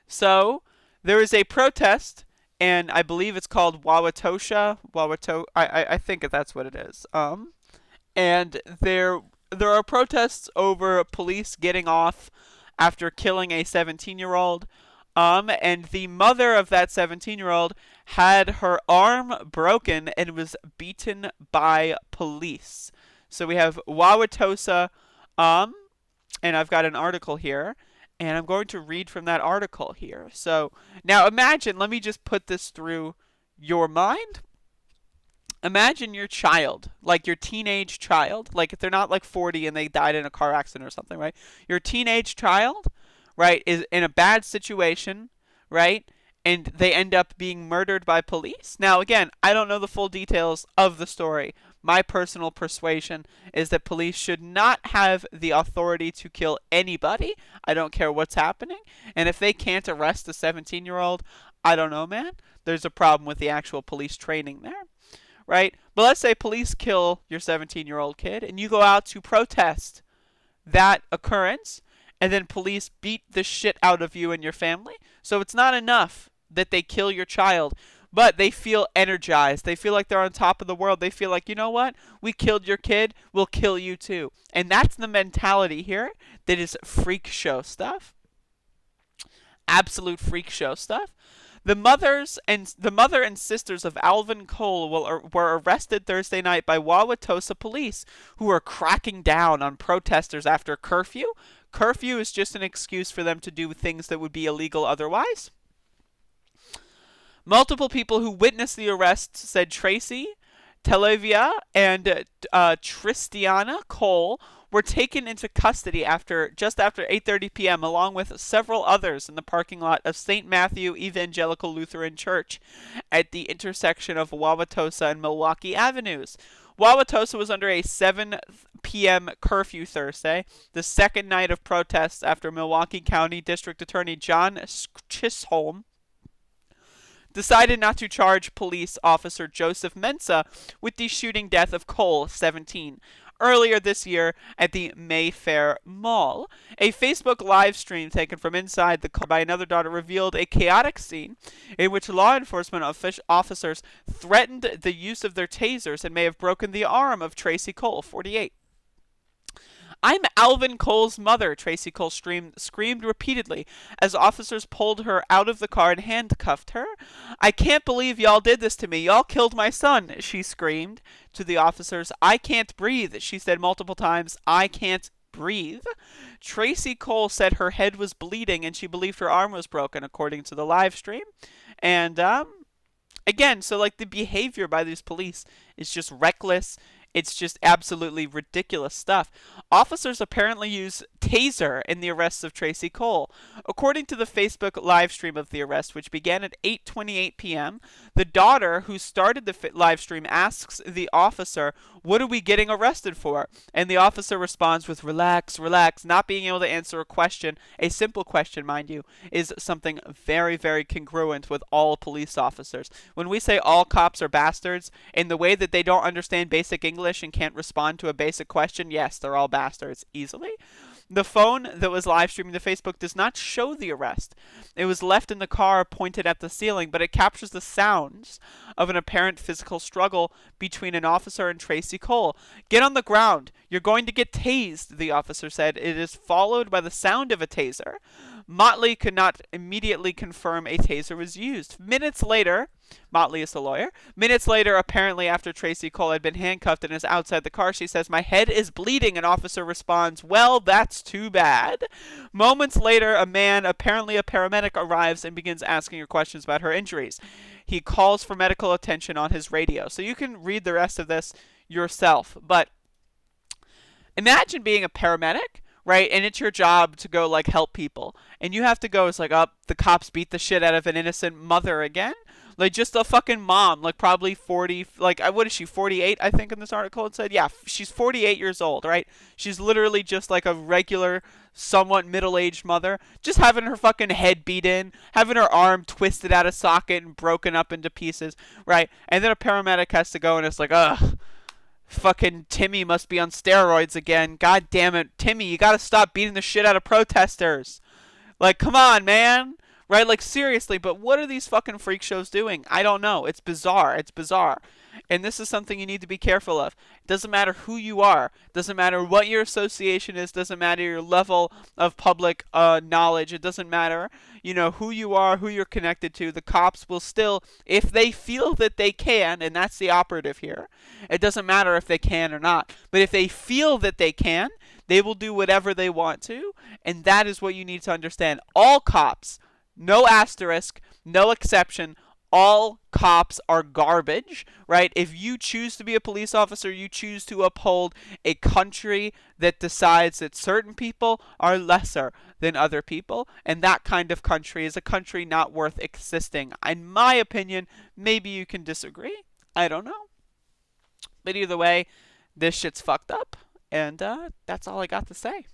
So there is a protest, and I believe it's called Wauwatosa. I think that's what it is. And there are protests over police getting off after killing a 17-year-old. And the mother of that 17-year-old had her arm broken and was beaten by police. So we have Wauwatosa, um, and I've got an article here, and I'm going to read from that article here. So now imagine, let me just put this through your mind. Imagine your child, like your teenage child, like if they're not like 40 and they died in a car accident or something, right? Your teenage child, right, is in a bad situation, right? And they end up being murdered by police. Now, again, I don't know the full details of the story. My personal persuasion is that police should not have the authority to kill anybody. I don't care what's happening. And if they can't arrest a 17-year-old, I don't know, man. There's a problem with the actual police training there, right? But let's say police kill your 17-year-old kid and you go out to protest that occurrence, and then police beat the shit out of you and your family. So it's not enough that they kill your child, but they feel energized. They feel like they're on top of the world. They feel like, you know what? We killed your kid, we'll kill you too. And that's the mentality here that is freak show stuff. Absolute freak show stuff. The mother and sisters of Alvin Cole were arrested Thursday night by Wauwatosa police, who are cracking down on protesters after curfew. Curfew is just an excuse for them to do things that would be illegal otherwise. Multiple people who witnessed the arrests said Tracy, Televia, and Tristiana Cole were taken into custody just after 8:30 p.m. along with several others in the parking lot of St. Matthew Evangelical Lutheran Church at the intersection of Wauwatosa and Milwaukee Avenues. Wauwatosa was under a 7 p.m. curfew Thursday, the second night of protests after Milwaukee County District Attorney John Chisholm decided not to charge police officer Joseph Mensa with the shooting death of Cole, 17, earlier this year at the Mayfair Mall. A Facebook live stream taken from inside the car by another daughter revealed a chaotic scene in which law enforcement officers threatened the use of their tasers and may have broken the arm of Tracy Cole, 48. "I'm Alvin Cole's mother," Tracy Cole screamed repeatedly as officers pulled her out of the car and handcuffed her. "I can't believe y'all did this to me. Y'all killed my son," she screamed to the officers. "I can't breathe," she said multiple times. "I can't breathe." Tracy Cole said her head was bleeding and she believed her arm was broken, according to the live stream. And again, so like the behavior by these police is just reckless. It's just absolutely ridiculous stuff. Officers apparently use taser in the arrests of Tracy Cole. According to the Facebook live stream of the arrest, which began at 8:28 p.m., the daughter who started the live stream asks the officer, "What are we getting arrested for?" And the officer responds with, "Relax, relax." Not being able to answer a question, a simple question, mind you, is something very, very congruent with all police officers. When we say all cops are bastards, in the way that they don't understand basic English and can't respond to a basic question, yes, they're all bastards easily. The phone that was live streaming to Facebook does not show the arrest. It was left in the car pointed at the ceiling, but it captures the sounds of an apparent physical struggle between an officer and Tracy Cole. "Get on the ground. You're going to get tased," the officer said. It is followed by the sound of a taser. Motley could not immediately confirm a taser was used. Minutes later, Motley is the lawyer. Minutes later, apparently after Tracy Cole had been handcuffed and is outside the car, she says, "My head is bleeding." An officer responds, "Well, that's too bad." Moments later, a man, apparently a paramedic, arrives and begins asking her questions about her injuries. He calls for medical attention on his radio. So you can read the rest of this yourself. But imagine being a paramedic, right? And it's your job to go like help people. And you have to go, it's like, oh, the cops beat the shit out of an innocent mother again. Like just a fucking mom, like probably 40, like what is she, 48, I think in this article it said? Yeah, she's 48 years old, right? She's literally just like a regular, somewhat middle-aged mother, just having her fucking head beat in, having her arm twisted out of socket and broken up into pieces, right? And then a paramedic has to go and it's like, ugh, fucking Timmy must be on steroids again. God damn it, Timmy, you gotta stop beating the shit out of protesters. Like, come on, man. right? Like, seriously, but what are these fucking freak shows doing? I don't know. It's bizarre. It's bizarre. And this is something you need to be careful of. It doesn't matter who you are, doesn't matter what your association is, doesn't matter your level of public knowledge, it doesn't matter, who you are, who you're connected to. The cops will still, if they feel that they can, and that's the operative here, it doesn't matter if they can or not, but if they feel that they can, they will do whatever they want to, and that is what you need to understand. All cops, no asterisk, no exception, all cops are garbage, right? If you choose to be a police officer, you choose to uphold a country that decides that certain people are lesser than other people, and that kind of country is a country not worth existing. In my opinion, maybe you can disagree. I don't know. But either way, this shit's fucked up, and that's all I got to say.